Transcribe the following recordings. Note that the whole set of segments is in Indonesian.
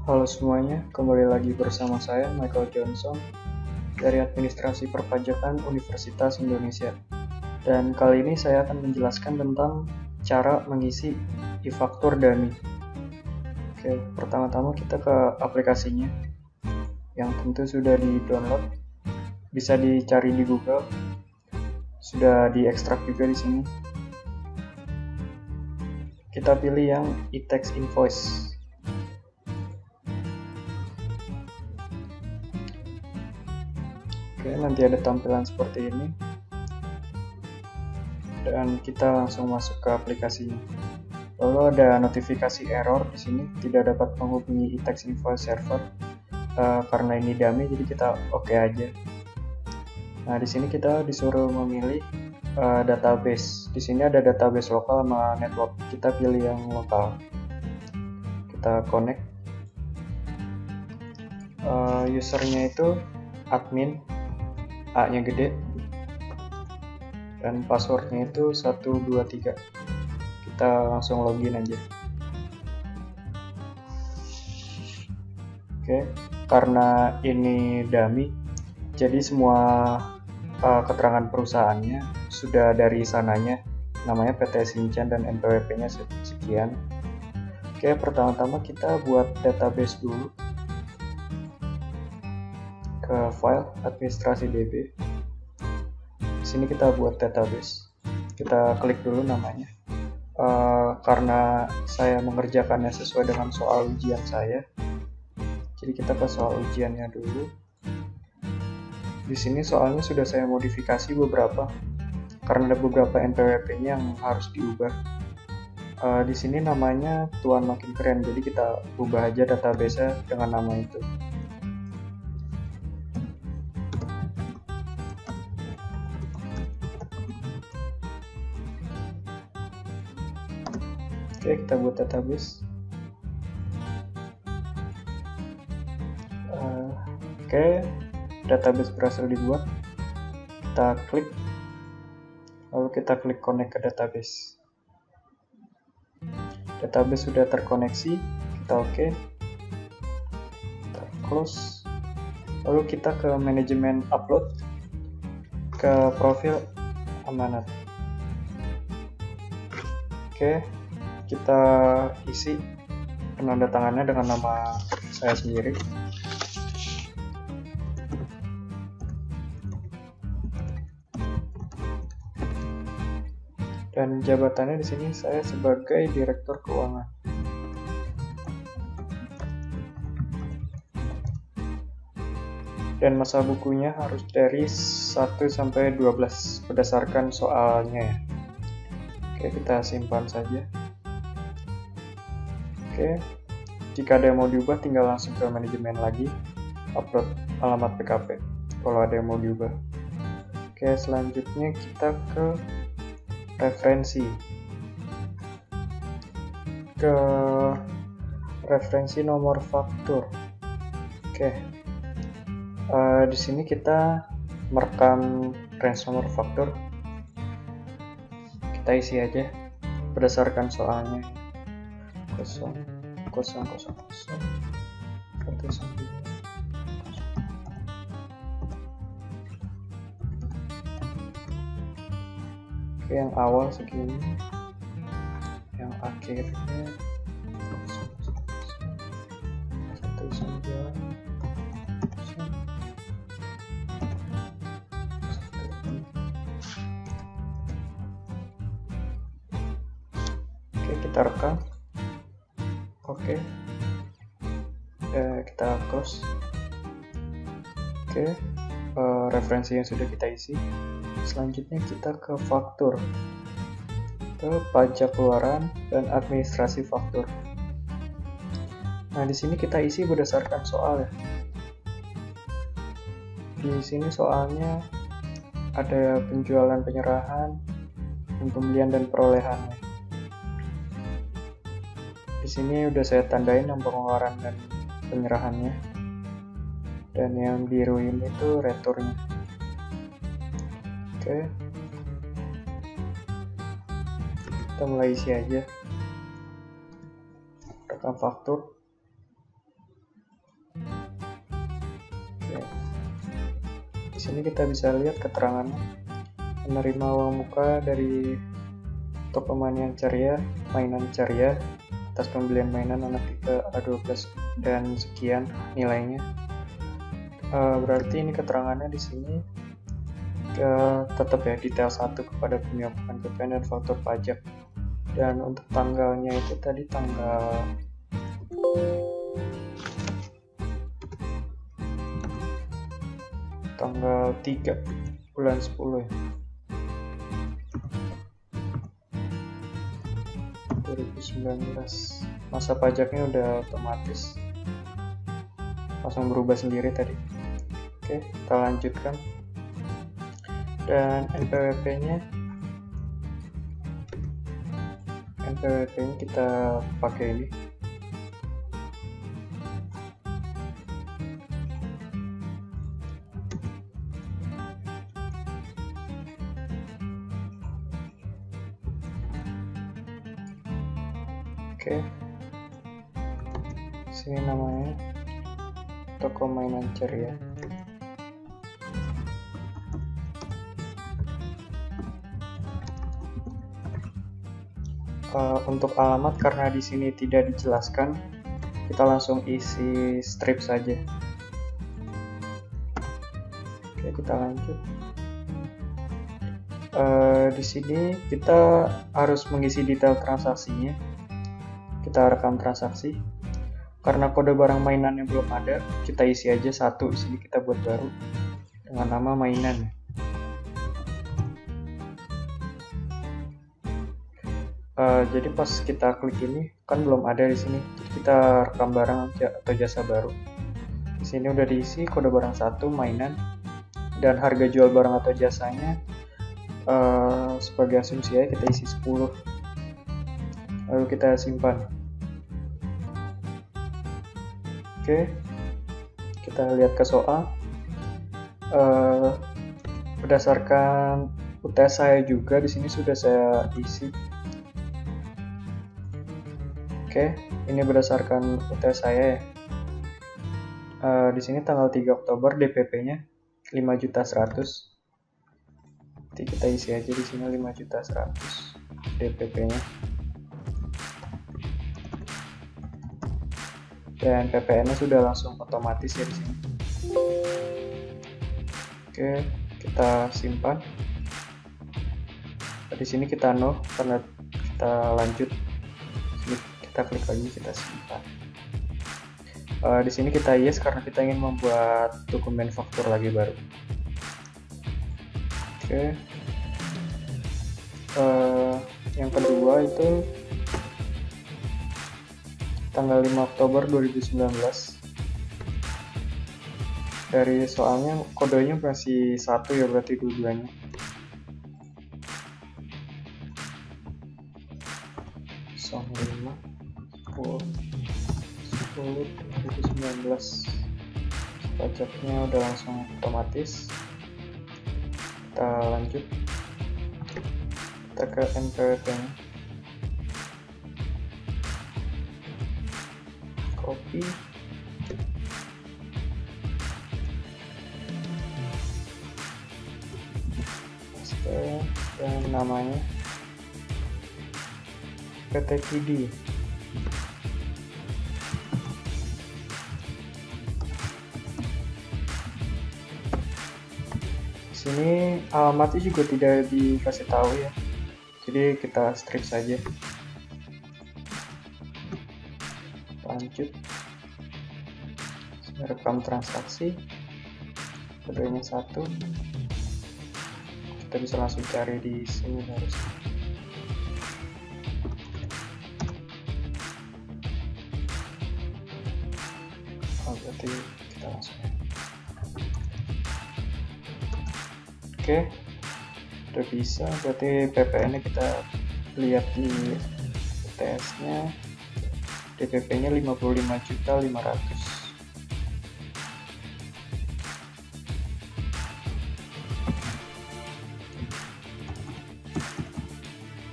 Halo semuanya, kembali lagi bersama saya Michael Johnson dari Administrasi Perpajakan Universitas Indonesia. Dan kali ini saya akan menjelaskan tentang cara mengisi e-faktur dummy. Oke, pertama-tama kita ke aplikasinya yang tentu sudah di-download, bisa dicari di Google, sudah diekstrak juga di sini. Kita pilih yang e-tax invoice. Oke, nanti ada tampilan seperti ini. Dan kita langsung masuk ke aplikasinya. Lalu ada notifikasi error di sini, tidak dapat menghubungi e-tax invoice server. Karena ini dummy, jadi kita oke aja. Nah, di sini kita disuruh memilih database. Di sini ada database lokal sama network. Kita pilih yang lokal. Kita connect. Usernya itu admin, A-nya gede, dan passwordnya itu 123. Kita langsung login aja. Oke, karena ini dummy, jadi semua keterangan perusahaannya sudah dari sananya, namanya PT Shinchan dan NPWP-nya sekian. Oke, pertama-tama kita buat database dulu. Ke file administrasi DB. Di sini kita buat database. Kita klik dulu namanya. Karena saya mengerjakannya sesuai dengan soal ujian saya, jadi kita ke soal ujiannya dulu. Di sini soalnya sudah saya modifikasi beberapa, karena ada beberapa NPWP-nya yang harus diubah. Di sini namanya Tuan Makin Keren, jadi kita ubah aja database-nya dengan nama itu. Oke, kita buat database. Oke, database berhasil dibuat. Kita klik, lalu kita klik connect ke database. Database sudah terkoneksi, kita oke. Kita close. Lalu kita ke manajemen upload, ke profil amanat. Oke, kita isi penanda tangannya dengan nama saya sendiri. Dan jabatannya di sini saya sebagai Direktur Keuangan. Dan masa bukunya harus dari 1 sampai 12 berdasarkan soalnya ya. Oke, kita simpan saja. Oke, jika ada yang mau diubah tinggal langsung ke manajemen lagi, upload alamat PKP kalau ada yang mau diubah. Oke, selanjutnya kita ke referensi. Ke referensi nomor faktur. Oke, di sini kita merekam range nomor faktur. Kita isi aja berdasarkan soalnya. 0, 0, 0, 0, 1, 9. Oke, yang awal segini, yang akhirnya 1, 9. Oke, kita rekam. Oke, kita close. Oke, referensi yang sudah kita isi. Selanjutnya kita ke faktur, ke pajak keluaran dan administrasi faktur. Nah, di sini kita isi berdasarkan soal ya. Di sini soalnya ada penjualan, penyerahan, pembelian dan perolehannya. Di sini udah saya tandain yang pengeluaran dan penyerahannya, dan yang biru ini tuh returnya. Oke, kita mulai isi aja rekam faktur. sini kita bisa lihat keterangannya. Menerima uang muka dari toko mainan ceria, atas pembelian mainan anak tipe A12 dan sekian nilainya. Berarti ini keterangannya di sini tetap ya detail 1 kepada penyiapan PPN dan faktur pajak. Dan untuk tanggalnya itu tadi tanggal 3 bulan 10 ya. 2019. Masa pajaknya udah otomatis langsung berubah sendiri tadi. Oke, kita lanjutkan. Dan NPWP-nya kita pakai ini. Oke, sini namanya toko mainan ceria. Untuk alamat karena di sini tidak dijelaskan, kita langsung isi strip saja. Oke, kita lanjut. Di sini kita harus mengisi detail transaksinya. Kita rekam transaksi. Karena kode barang mainannya belum ada, kita isi aja 1. Di sini kita buat baru dengan nama mainan. Jadi pas kita klik ini kan belum ada di sini. Jadi kita rekam barang atau jasa baru. Di sini udah diisi kode barang 1 mainan dan harga jual barang atau jasanya. Sebagai asumsi ya kita isi 10. Lalu kita simpan. Oke, kita lihat ke soal. Berdasarkan UTS saya juga di sini sudah saya isi. Oke, ini berdasarkan UTS saya ya. Di sini tanggal 3 Oktober DPP-nya 5.100.000. Nanti kita isi aja di sini 5.100.000 DPP-nya. Dan PPN-nya sudah langsung otomatis ya di sini. Oke, kita simpan. Di sini kita no karena kita lanjut. Kita klik lagi, kita simpan. Di sini kita yes karena kita ingin membuat dokumen faktur lagi baru. Oke. Yang kedua itu tanggal 5 Oktober 2019. Dari soalnya kodenya masih 1 ya, berarti dua-duanya. Song 5 10 2019. Pajaknya udah langsung otomatis. Kita lanjut. Kita ke NPWP-nya. Copy. Paste dan namanya PT Kidi. Sini alamatnya juga tidak dikasih tahu ya, jadi kita strip saja. Lanjut, rekam transaksi, kodenya 1. Kita bisa langsung cari di sini harusnya. Berarti kita langsung. Oke, udah bisa. Berarti PPN-nya kita lihat di UTS-nya. DPP-nya 55.500.000.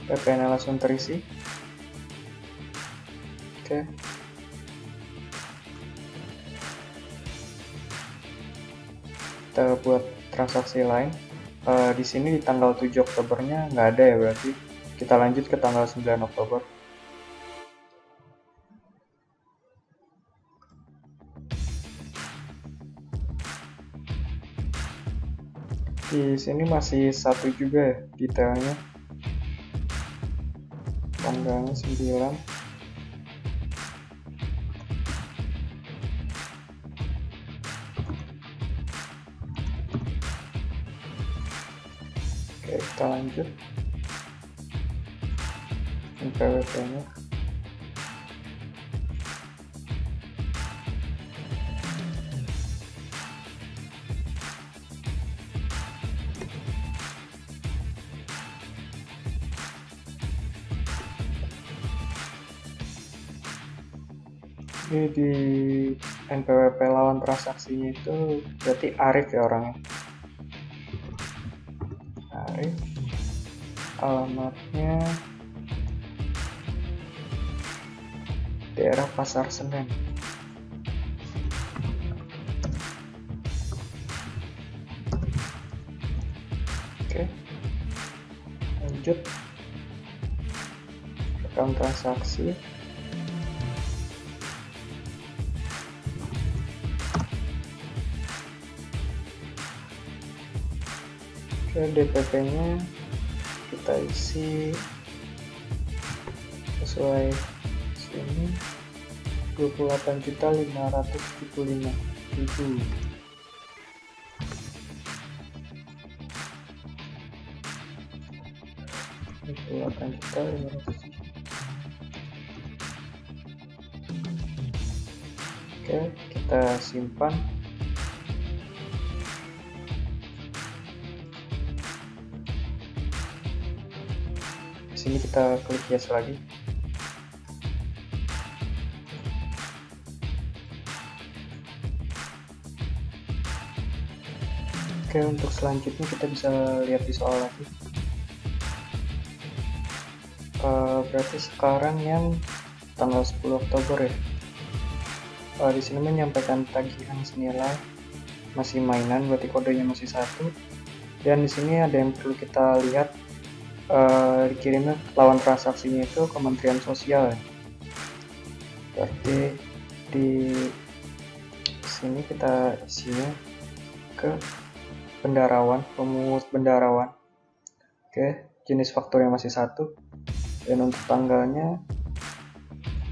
PPN-nya langsung terisi. Oke. Kita buat transaksi lain. Di sini di tanggal 7 Oktobernya nggak ada ya, berarti kita lanjut ke tanggal 9 Oktober. Di sini masih satu juga ya detailnya, tanggalnya 9. Oke, kita lanjut NPWP nya. Jadi di NPWP lawan transaksinya itu berarti Arif ya orangnya. Arif, alamatnya daerah Pasar Senen. Oke, lanjut rekam transaksi. DPP-nya kita isi sesuai sini 28.575.000. Oke, kita simpan. Sini kita klik yes lagi. Oke, untuk selanjutnya kita bisa lihat di soal lagi. Berarti sekarang yang tanggal 10 Oktober ya. Di sini menyampaikan tagihan senilai masih mainan, berarti kodenya masih 1. Dan di sini ada yang perlu kita lihat. Dikirimnya lawan transaksinya itu Kementerian Sosial ya. Berarti di sini kita isinya ke bendarawan, pemungut bendarawan. Oke, jenis fakturnya masih 1. Dan untuk tanggalnya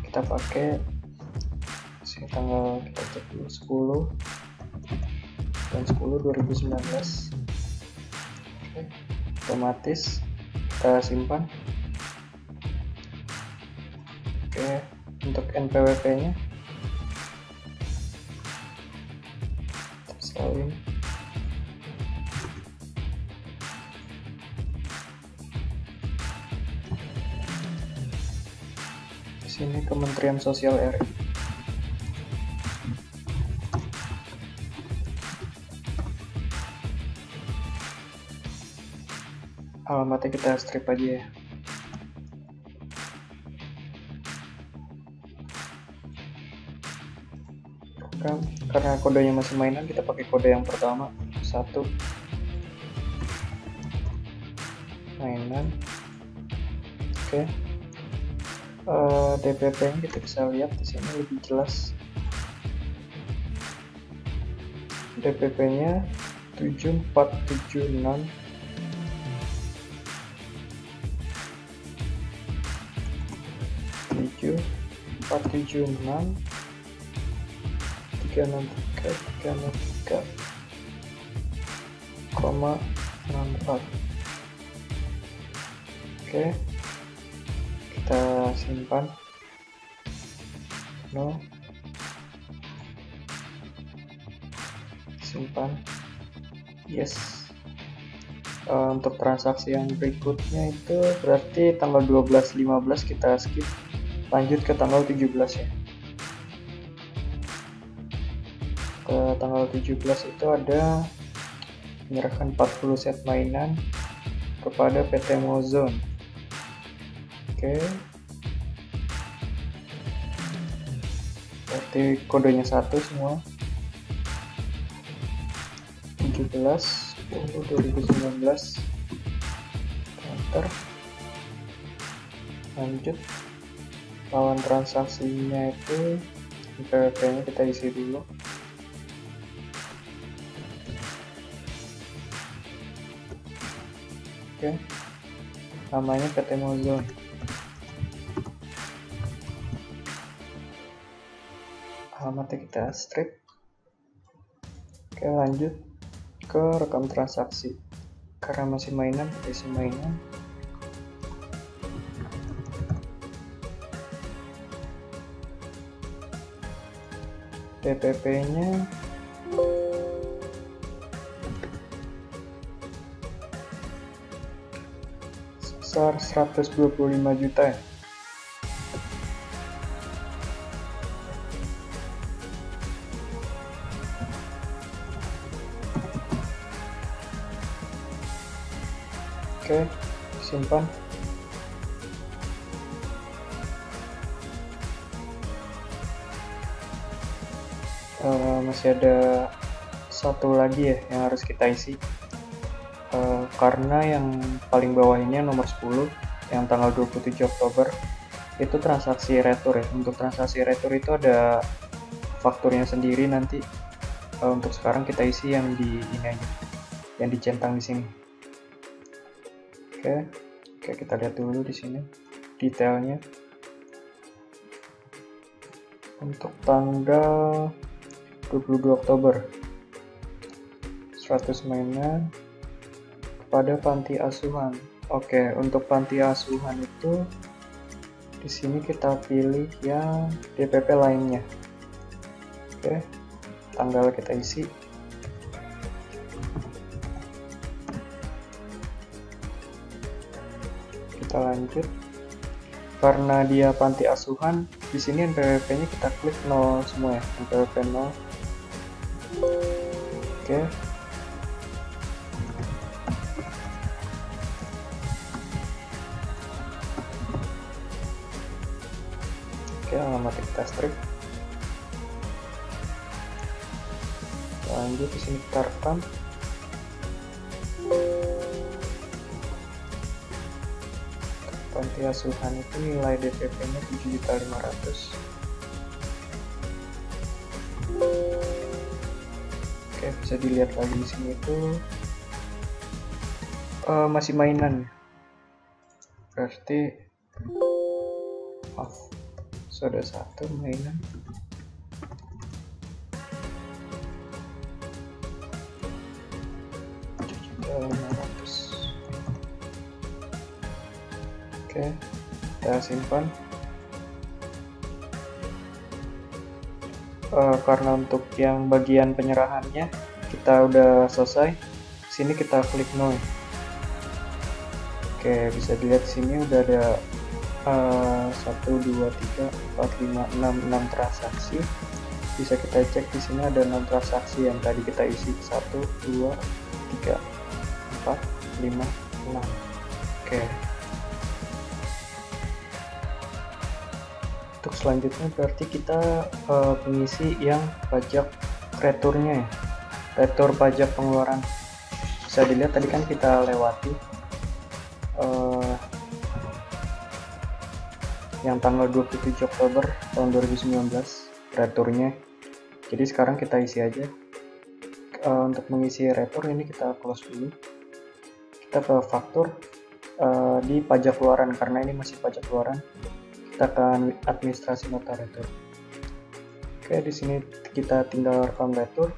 kita pakai tanggal, kita cek dulu 10 dan 10 2019. Oke, otomatis kita simpan. Oke, untuk NPWP nya salin. Di sini Kementerian Sosial RI. Alamatnya kita strip aja ya. Karena kodenya masih mainan, kita pakai kode yang pertama 1 mainan. Oke, DPP nya kita bisa lihat di sini lebih jelas. DPP nya 7476 476 363,64. Oke, kita simpan. No, simpan. Yes. Untuk transaksi yang berikutnya itu berarti tanggal 12/15 kita skip, lanjut ke tanggal 17 ya. Ke tanggal 17 itu ada menyerahkan 40 set mainan kepada PT Mozone. Oke, berarti kodenya 1 semua. 17 2019. Enter. Lanjut. Lawan transaksinya itu NPWP-nya kita isi dulu. Oke, namanya PT Mozon. Alamatnya kita strip. Oke, lanjut ke rekam transaksi. Karena masih mainan, kita isi mainan. DPP-nya sebesar 125 juta ya. Oke, simpan. Masih ada satu lagi ya yang harus kita isi, karena yang paling bawah ini yang nomor 10 yang tanggal 27 Oktober itu transaksi retur ya. Untuk transaksi retur itu ada fakturnya sendiri nanti. Untuk sekarang kita isi yang di ini aja, yang dicentang di sini. Oke, kita lihat dulu di sini detailnya. Untuk tanggal 22 Oktober 100 mainan kepada panti asuhan. Oke, untuk panti asuhan itu di sini kita pilih yang DPP lainnya. Oke, tanggal kita isi. Kita lanjut. Karena dia panti asuhan, di sini NPWP-nya kita klik 0 semua ya, NPWP 0. Oke. Oke, alamat kita strip. Lanjut di sini kita rekam. Panti asuhan itu nilai DPP-nya 7.500.000. Oke, bisa dilihat lagi di sini itu masih mainan. Berarti maaf, sudah satu mainan. Oke, kita simpan. Karena untuk yang bagian penyerahannya kita udah selesai, sini kita klik no. Oke, bisa dilihat sini udah ada 1, 2, 3, 4, 5, 6 transaksi. Bisa kita cek di sini ada 6 transaksi yang tadi kita isi. 1, 2, 3, 4, 5, 6. Oke. Untuk selanjutnya berarti kita mengisi yang pajak returnya ya, retur pajak pengeluaran. Bisa dilihat tadi kan kita lewati yang tanggal 27 Oktober tahun 2019 returnya. Jadi sekarang kita isi aja. Untuk mengisi retur ini kita close dulu. Kita ke faktur di pajak keluaran, karena ini masih pajak keluaran. Kita akan administrasi nota retur. Oke, di sini kita tinggal rekam retur.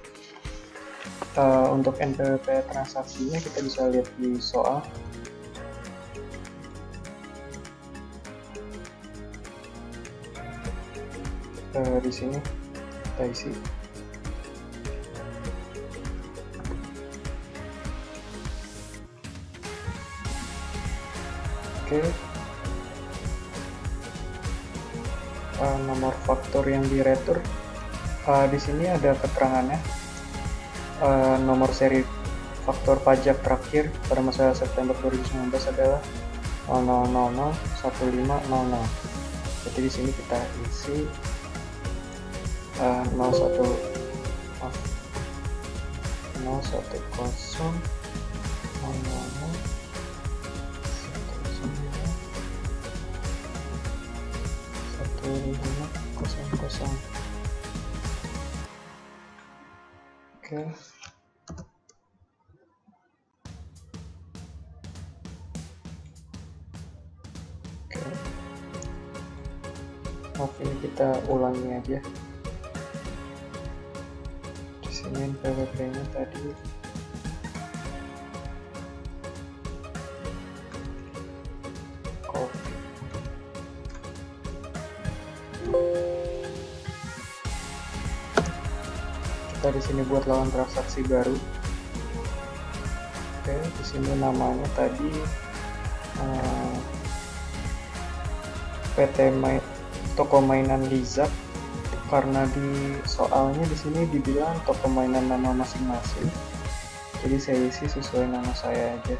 Untuk NPWP transaksinya kita bisa lihat di soal. Di sini kita isi. Oke. Nomor faktur yang di retur, di sini ada keterangannya. Nomor seri faktur pajak terakhir pada masa September 2019 adalah 00001500. Jadi di sini kita isi 01 010 Oke. Oke, ini kita ulangi aja. Di sini PWP-nya tadi copy. Kita di sini buat lawan transaksi baru. Oke, di sini namanya tadi PT toko mainan Lizard, karena di soalnya di sini dibilang toko mainan nama masing-masing, jadi saya isi sesuai nama saya aja.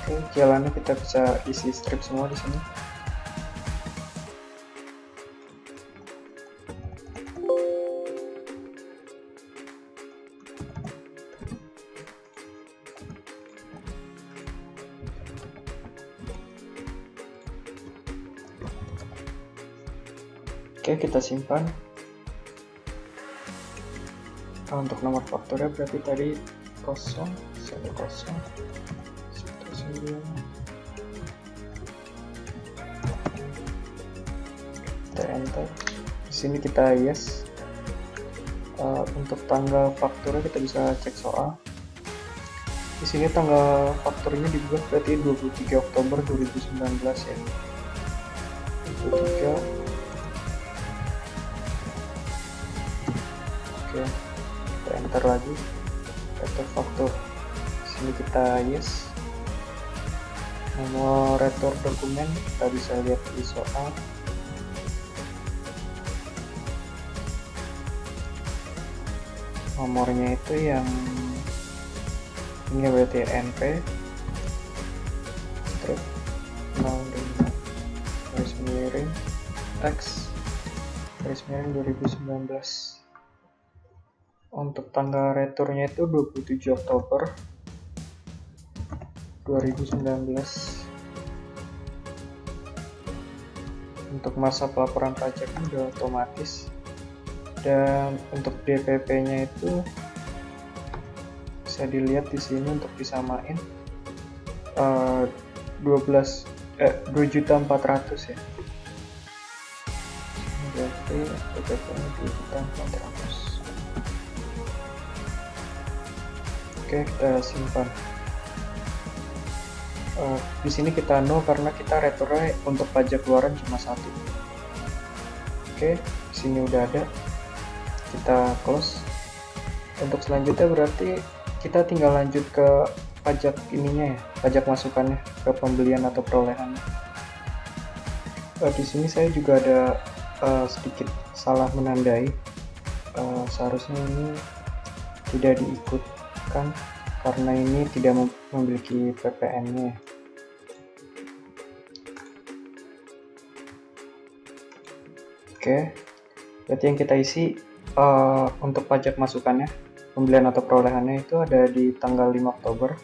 Oke, jalannya kita bisa isi strip semua di sini. Oke, kita simpan. Nah, untuk nomor fakturnya berarti tadi 0, 1, 0, 1, 9. Kita enter. Di sini kita yes. Untuk tanggal fakturnya kita bisa cek soal. Di sini tanggal fakturnya dibuat berarti 23 Oktober 2019 ya. 23. Oke, kita enter lagi. Retur faktur. Sini kita yes. Nomor retur dokumen kita bisa lihat di soal. Nomornya itu yang ini berarti NP strip 05 garis miring X garis miring 2019. Untuk tanggal returnya itu 27 Oktober 2019. Untuk masa pelaporan pajak udah otomatis, dan untuk DPP-nya itu bisa dilihat di sini untuk disamain 2.400.000 ya. Berarti DPP-nya 2.400.000. Oke, kita simpan. Di sini kita no karena kita returnya untuk pajak keluaran cuma 1. Oke, di sini udah ada. Kita close. Untuk selanjutnya berarti kita tinggal lanjut ke pajak ininya ya, pajak masukannya ke pembelian atau perolehannya. Di sini saya juga ada sedikit salah menandai. Seharusnya ini tidak diikutkan karena ini tidak memiliki PPN-nya. Oke, berarti yang kita isi untuk pajak masukannya, pembelian atau perolehannya itu ada di tanggal 5 Oktober,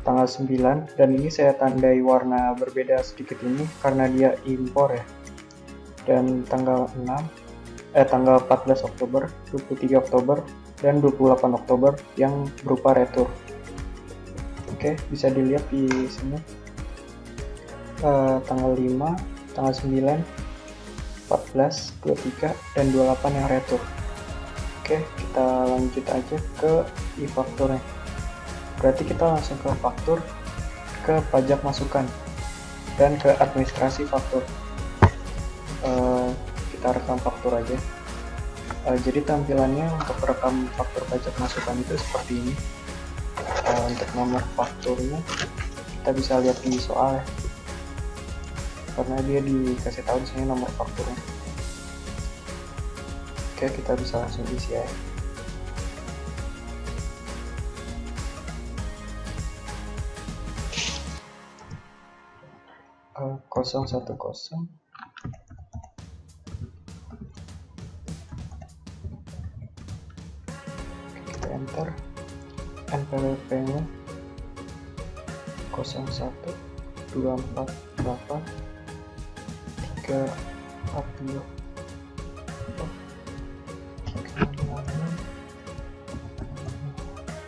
tanggal 9, dan ini saya tandai warna berbeda sedikit ini karena dia impor ya. Dan tanggal 14 Oktober, 23 Oktober, dan 28 Oktober yang berupa retur. Oke, bisa dilihat di sini tanggal 5, tanggal 9, 14, 23, dan 28 yang retur. Oke, kita lanjut aja ke e-fakturnya. Berarti kita langsung ke faktur, ke pajak masukan, dan ke administrasi faktur. Kita rekam faktur aja. Jadi tampilannya untuk rekam faktur pajak masukan itu seperti ini. Untuk nomor fakturnya kita bisa lihat di soal ya, karena dia dikasih tahu di sini nomor fakturnya. Oke, kita bisa langsung isi ya. 010. Kita enter. NPWP nya 01248 342.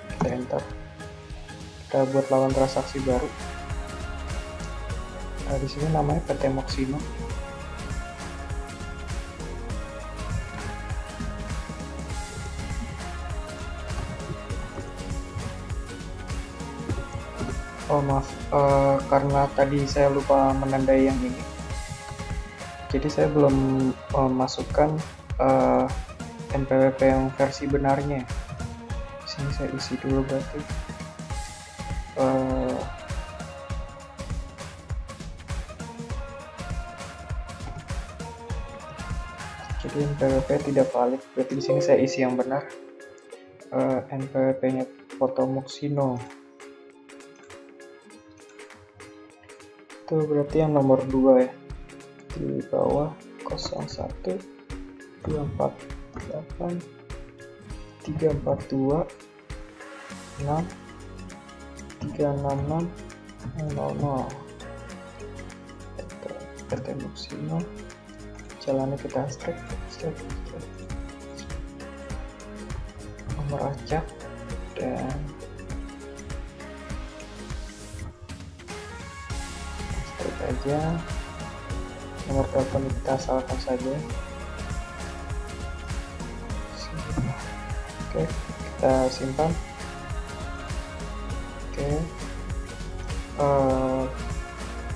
Kita enter. Kita buat lawan transaksi baru. Nah, di sini namanya PT Moxino. Oh maaf, karena tadi saya lupa menandai yang ini, jadi saya belum memasukkan NPWP yang versi benarnya. Di sini saya isi dulu berarti. Jadi NPWP tidak valid, berarti di sini saya isi yang benar. NPWP-nya foto Moxino. Itu berarti yang nomor 2 ya, di bawah 01248342 6366000 PT Moxino. Jalannya kita strike nomor acak dan aja, nomor telepon kita asalkan saja. Oke, kita simpan. Oke,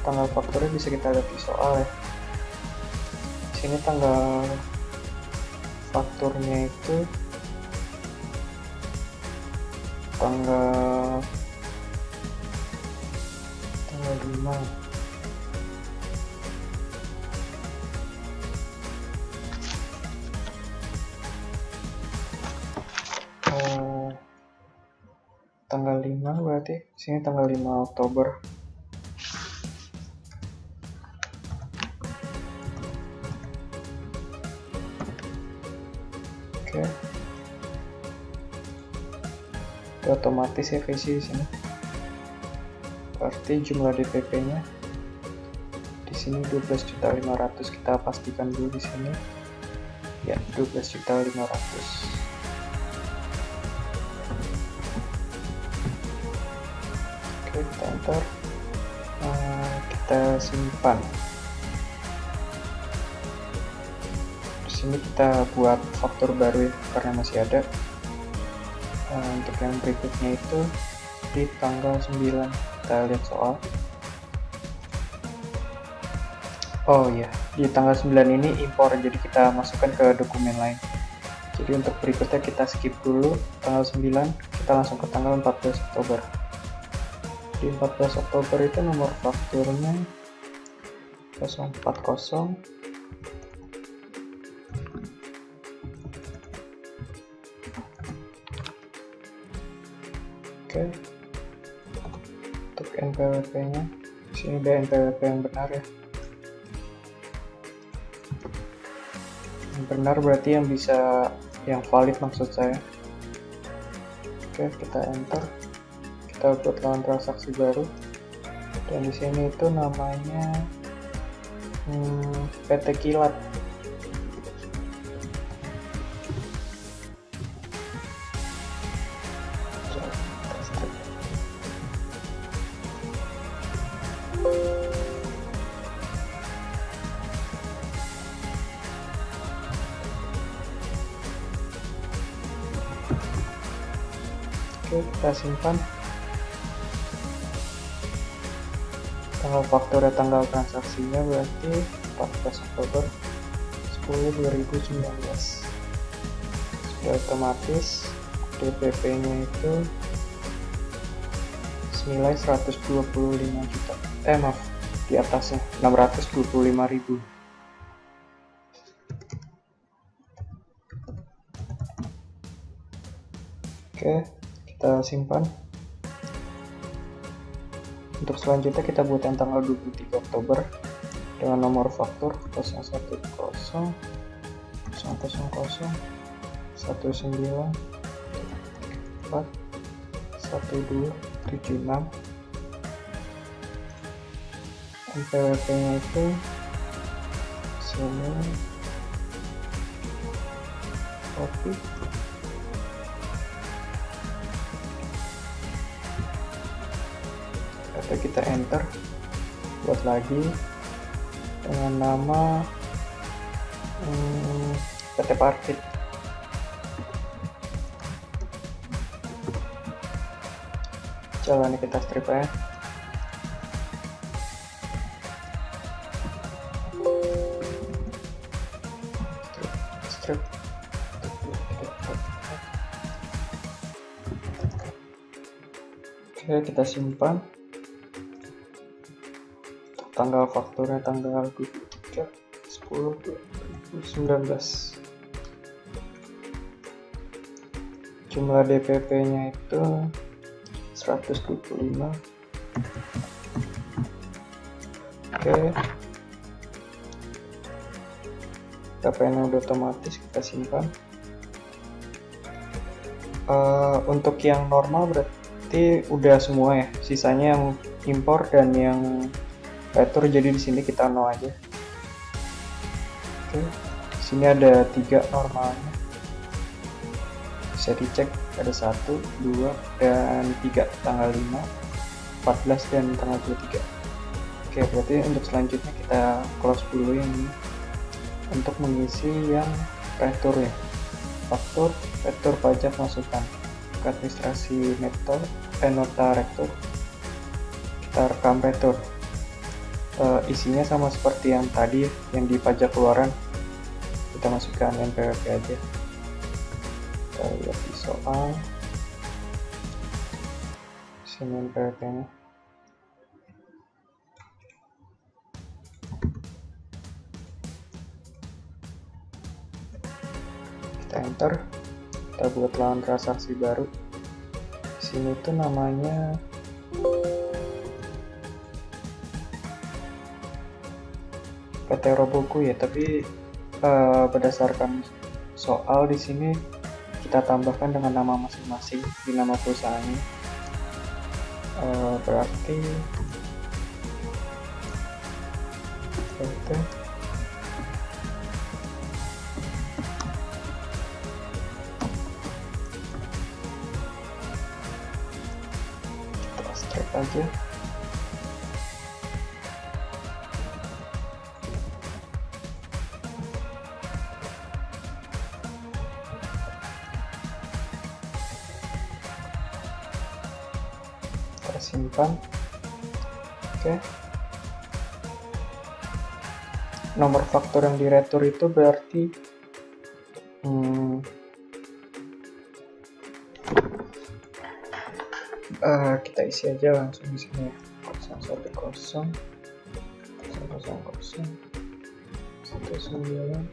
tanggal fakturnya bisa kita lihat di soal ya. Di sini tanggal fakturnya itu tanggal 5. Tanggal 5 berarti sini tanggal 5 Oktober. Oke. Itu otomatis ya VC di sini. Berarti jumlah DPP-nya di sini 12.500.000, kita pastikan dulu di sini. Ya, 12.500.000. Kita enter, kita simpan. Di sini kita buat faktur baru ya, karena masih ada. Untuk yang berikutnya itu di tanggal 9, kita lihat soal. Oh iya, di tanggal 9 ini impor, jadi kita masukkan ke dokumen lain. Jadi untuk berikutnya kita skip dulu tanggal 9, kita langsung ke tanggal 14 Oktober. Di 14 Oktober itu nomor fakturnya 040. Oke, untuk NPWP-nya sini ada NPWP yang benar ya. Yang benar berarti yang bisa, yang valid maksud saya. Oke, kita enter. Kita buat lawan transaksi baru, dan di sini itu namanya PT Kilat. Oke, kita simpan. Tanggal fakturnya, tanggal transaksinya berarti 14 Oktober 10/2019. Sudah otomatis DPP-nya itu senilai 125 juta. Maaf, di atasnya 625.000. Oke, kita simpan. Untuk selanjutnya kita buat yang tanggal 23 Oktober. dengan nomor faktur 010 000 19 4 1276. NPWP nya itu sini copy, atau kita enter, buat lagi dengan nama PT Parkit. Jalani kita strip ya. Strip. Oke, kita simpan. Tanggal fakturnya tanggal 23/10/2019. Jumlah DPP nya itu 125. Oke, DPP-nya udah otomatis, kita simpan. Untuk yang normal berarti udah semua ya, sisanya yang impor dan yang retur, jadi di sini kita no aja. Oke, sini ada 3 normalnya, bisa dicek, ada 1, 2, dan 3, tanggal 5, 14, dan tanggal 23. Oke, berarti untuk selanjutnya kita close dulu yang ini untuk mengisi yang retur ya. Faktur, retur pajak masukan ke administrasi nota rektur, kita rekam retur. Isinya sama seperti yang tadi yang di pajak keluaran, kita masukkan NPWP aja. Kita lihat di soal sini NPWP nya. Kita enter, kita buat lawan transaksi baru. Di sini tuh namanya PT Roboku ya, tapi berdasarkan soal di sini kita tambahkan dengan nama masing-masing di nama perusahaannya. Berarti PT kita strike aja. Simpan. Oke, nomor faktur yang diretur itu berarti kita isi aja langsung di sini 010 000 19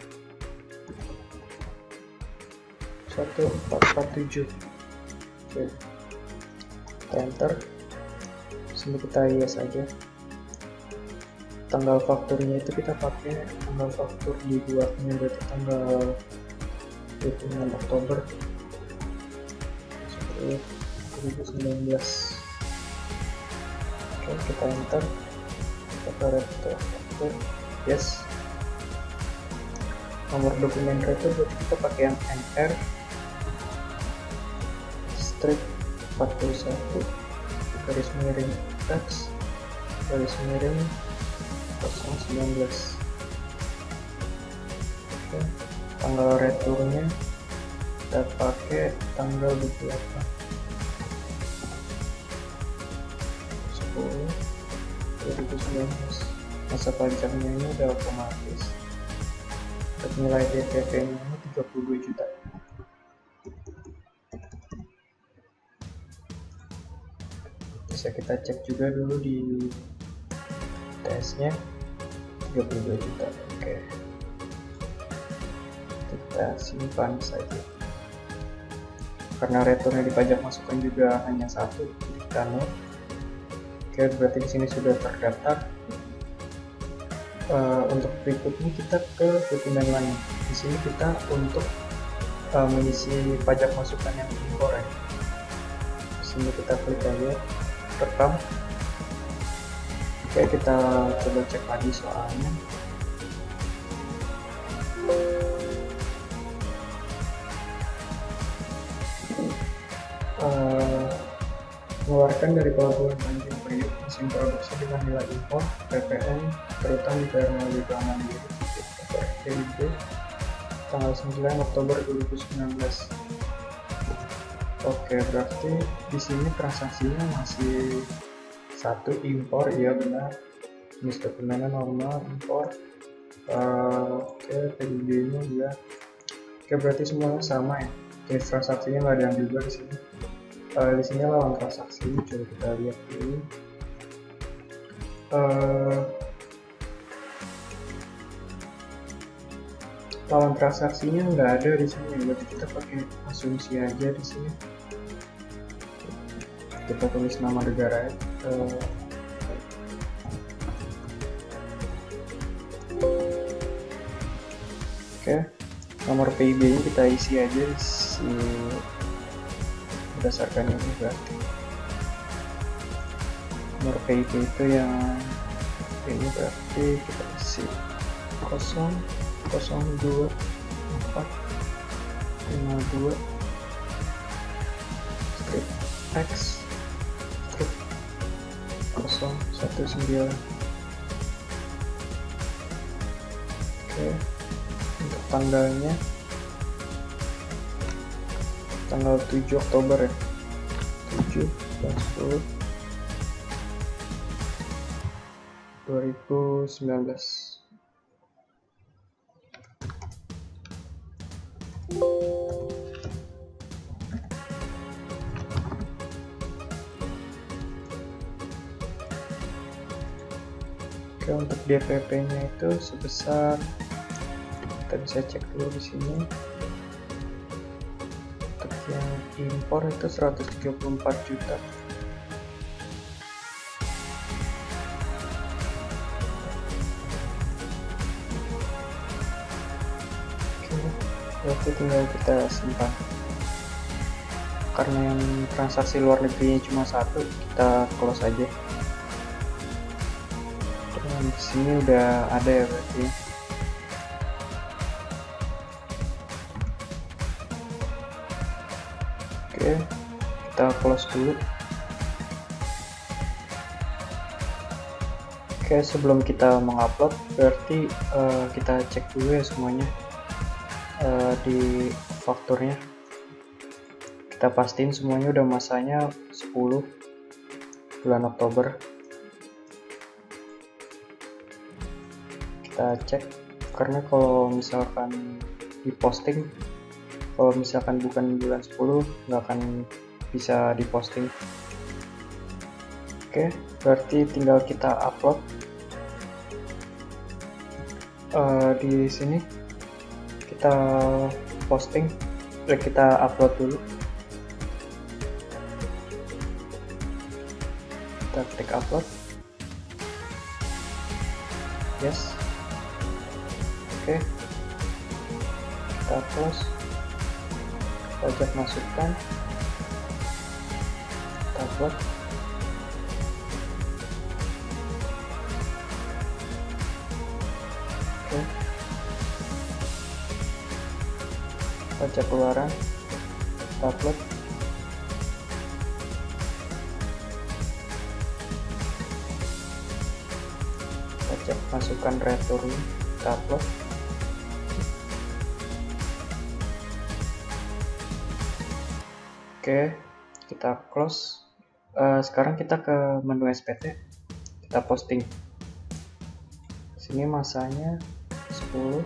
1447. Oke, kita enter. Sini kita yes aja. Tanggal fakturnya itu kita pakai tanggal faktur dibuatnya berarti tanggal 26 Oktober 2019. Oke, kita enter, kita ke retur faktur, yes. Nomor dokumen retur berarti kita pakai yang NR strip 41 garis miring X garis miring 019. Oke, tanggal returnya kita pakai tanggal 28 10/2019. Masa pajaknya ini udah otomatis. Untuk nilai DPP nya 32 juta. Bisa kita cek juga dulu di tesnya 32 juta. Oke, kita simpan saja karena returnya di pajak masukan juga hanya 1, kita no. Oke, berarti di sini sudah terdaftar. Untuk berikutnya kita ke dokumen lain. Di sini kita untuk mengisi pajak masukan yang impor ya. Di sini kita klik aja rekam. Oke, kita coba cek lagi soalnya. Mengeluarkan dari pelabuhan Tanjung Priok mesin produksi dengan nilai impor PPN terutama dibayar melalui Bank Mandiri PIB tanggal 9 Oktober 2019. Oke, berarti di sini transaksinya masih satu impor, iya benar. Jenis dokumennya normal impor. Oke, PIB-nya ya. Oke, berarti semuanya sama ya. Jenis transaksinya nggak ada yang berubah di sini. Di sini lawan transaksi, coba kita lihat dulu. Lawan transaksinya nggak ada di sini, berarti kita pakai asumsi aja di sini. Kita tulis nama negara ya. Oke, nomor PIB-nya kita isi aja berdasarkan ini, berarti nomor PIB itu yang ini, berarti kita isi 002 4 52 strip X strip 019. Oke, untuk tanggalnya tanggal 7 Oktober ya, 7 dan 10 2019. Oke, untuk DPP-nya itu sebesar, kita bisa cek dulu di sini. Untuk yang impor itu 134 juta. Oke, berarti tinggal kita simpan. Karena yang transaksi luar negerinya cuma satu, kita close aja. Di sini udah ada ya berarti. Oke, kita close dulu. Oke, sebelum kita mengupload berarti kita cek dulu ya semuanya di fakturnya. Kita pastiin semuanya udah masanya 10 bulan Oktober. Kita cek, karena kalau misalkan diposting, kalau misalkan bukan bulan 10 nggak akan bisa diposting. Oke, berarti tinggal kita upload. Di sini kita posting, kita upload dulu. Kita klik upload, yes. Oke, kita close. Pajak masukan, kita upload. Oke, pajak keluaran, kita upload. Pajak masukan return, kita upload. Oke, kita close. Sekarang kita ke menu SPT, kita posting. Sini masanya 10,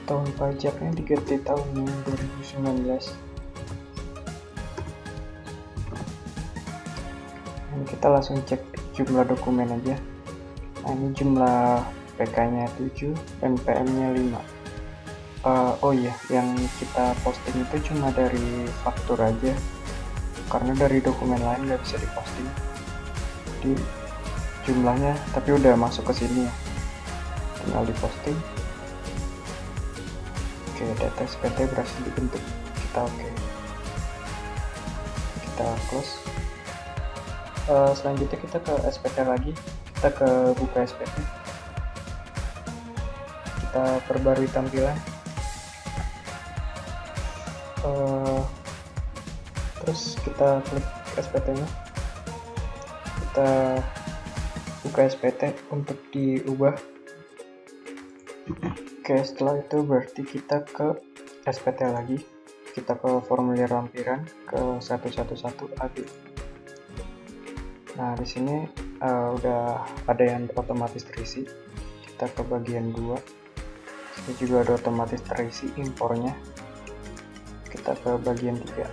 tahun pajaknya diganti tahun 2019. Dan kita langsung cek jumlah dokumen aja. Nah, ini jumlah PK-nya 7 dan PM-nya 5. Oh iya, yang kita posting itu cuma dari faktur aja, karena dari dokumen lain nggak bisa diposting. Jadi jumlahnya, tapi udah masuk ke sini ya, tinggal di posting. Oke, data SPT berhasil dibentuk, kita oke, kita close. Selanjutnya kita ke SPT lagi, kita ke buka SPT, kita perbarui tampilan, terus kita klik SPT nya, kita buka SPT untuk diubah. Oke, setelah itu berarti kita ke SPT lagi, kita ke formulir lampiran ke 111 AB. Nah, di sini udah ada yang otomatis terisi. Kita ke bagian 2. Ini juga ada otomatis terisi impornya. Kita ke bagian 3.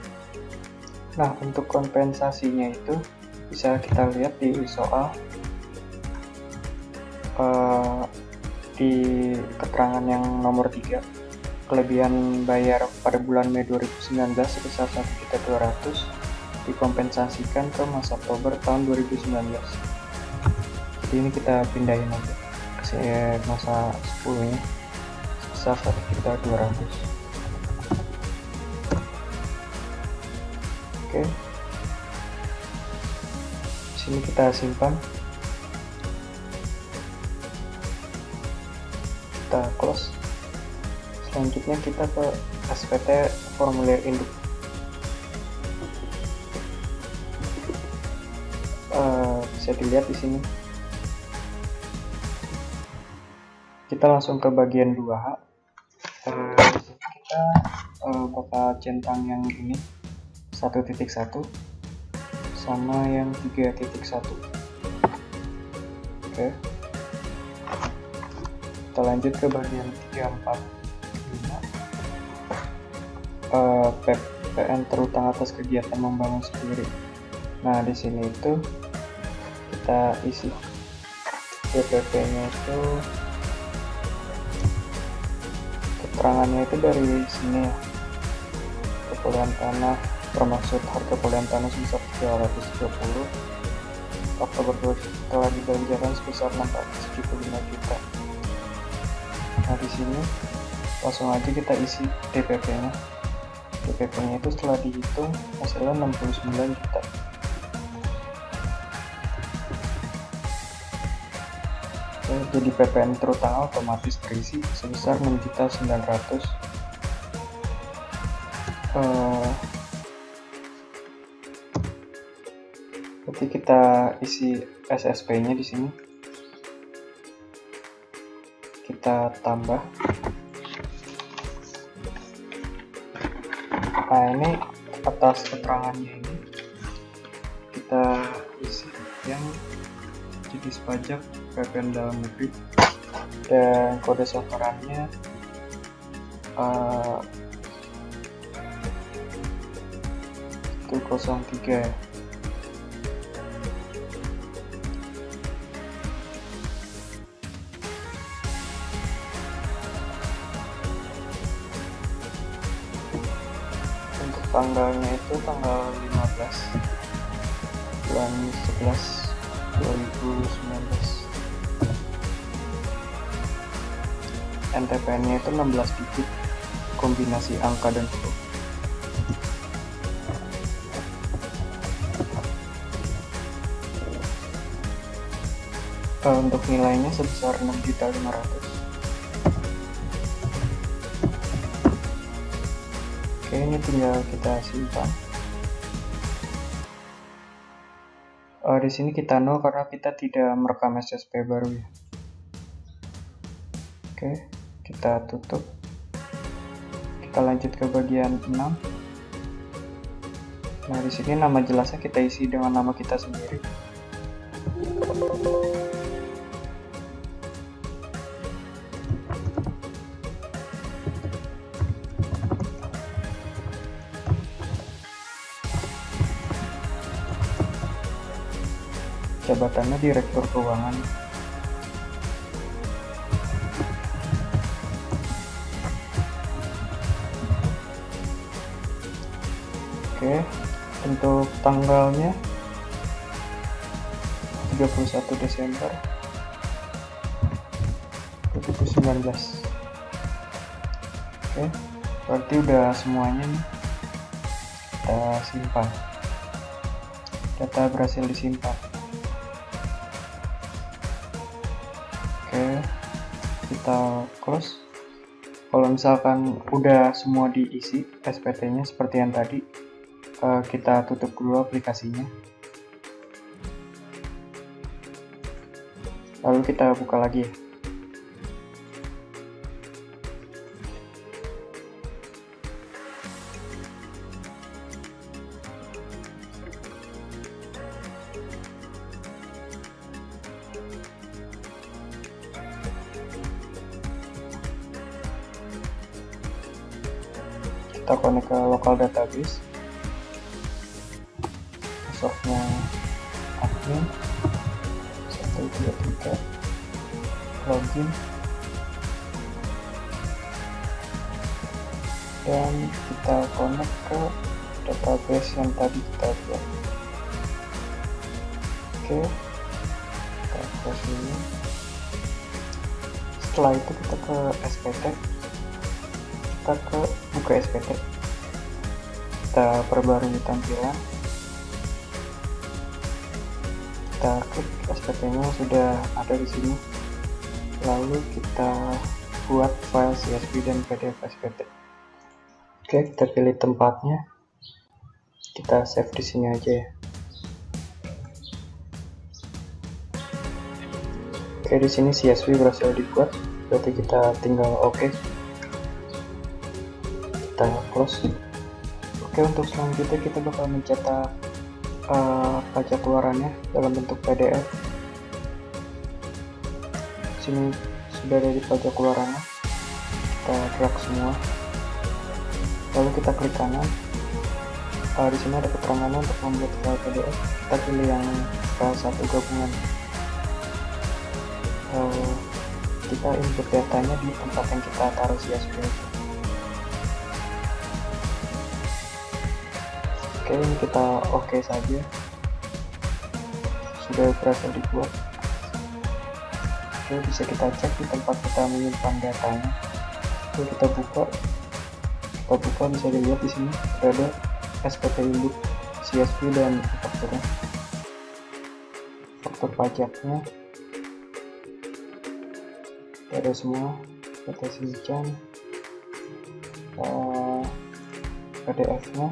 Nah, untuk kompensasinya itu bisa kita lihat di soal di keterangan yang nomor 3. Kelebihan bayar pada bulan Mei 2019 sebesar 1.200.000 dikompensasikan ke Mas Oktober tahun 2019. Jadi ini kita pindahin aja ke masa 10 nya sebesar 1.200.000. Oke, sini kita simpan, kita close. Selanjutnya kita ke SPT formulir induk. Bisa dilihat di sini. Kita langsung ke bagian 2H. Di sini kita bakal centang yang ini 1.1 sama yang 3.1. Oke. Kita lanjut ke bagian 3, 4, 5. PPN terutang atas kegiatan membangun sendiri. Nah, di sini itu kita isi DPP-nya itu, keterangannya itu dari sini ya. Pembelian tanah termasuk harga pembelian tanah sebesar 330, Oktober 2000 telah dibelanjakan sebesar 475 juta. Nah, di sini langsung aja kita isi DPP-nya. DPP-nya itu setelah dihitung hasilnya 69 juta. Jadi PPN terutang otomatis terisi sebesar 6.900.000. Nanti kita isi SSP-nya di sini. Kita tambah. Nah, ini atas keterangannya ini kita isi yang jenis pajak PPN dalam negeri dan kode setorannya itu 03 ya. Untuk tanggalnya itu tanggal 15 bulan 11 2019. NTPN-nya itu 16 digit kombinasi angka dan huruf. Untuk nilainya sebesar 6.500.000. Oke, ini tinggal kita simpan. Di sini kita no karena kita tidak merekam SSP baru ya. Oke, kita tutup. Kita lanjut ke bagian 6. Nah, di sini nama jelasnya kita isi dengan nama kita sendiri. Jabatannya Direktur Keuangan. Oke, untuk tanggalnya 31 Desember 2019. Oke, berarti udah semuanya nih kita simpan. Data berhasil disimpan. Oke, kita close. Kalau misalkan udah semua diisi SPT-nya seperti yang tadi, kita tutup dulu aplikasinya. Lalu kita buka lagi ya. Kita connect ke local database, passwordnya admin 123, login, dan kita connect ke database yang tadi kita buat. Oke, kita close ini. Setelah itu kita ke SPT, kita ke buka SPT, kita perbarui tampilan, kita klik SPT-nya sudah ada di sini, lalu kita buat file CSV dan PDF SPT. Oke, kita pilih tempatnya, kita save di sini aja ya. Oke, di sini CSV berhasil dibuat, berarti kita tinggal OK. Kita close. Oke, untuk selanjutnya kita bakal mencetak pajak keluarannya dalam bentuk PDF. Sini sudah ada di pajak keluarannya, kita drag semua, lalu kita klik kanan. Di sini ada keterangannya untuk membuat file PDF. Kita pilih yang file satu gabungan. Kita input datanya di tempat yang kita taruh CSV. Oke, ini kita OK saja, sudah berhasil dibuat. Oke, bisa kita cek di tempat kita menyimpan datanya. Oke, kita buka bisa dilihat di sini sudah ada SPT induk, CSV dan fakturnya, faktur pajaknya ada semua, PT Shinchan, PDF-nya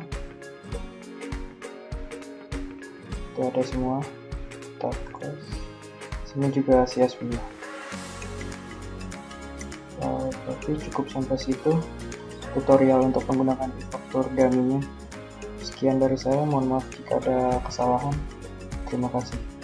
itu ada semua. Kita close. Sini juga CSV-nya. Berarti cukup sampai situ tutorial untuk menggunakan faktur dummy-nya. Sekian dari saya, mohon maaf jika ada kesalahan. Terima kasih.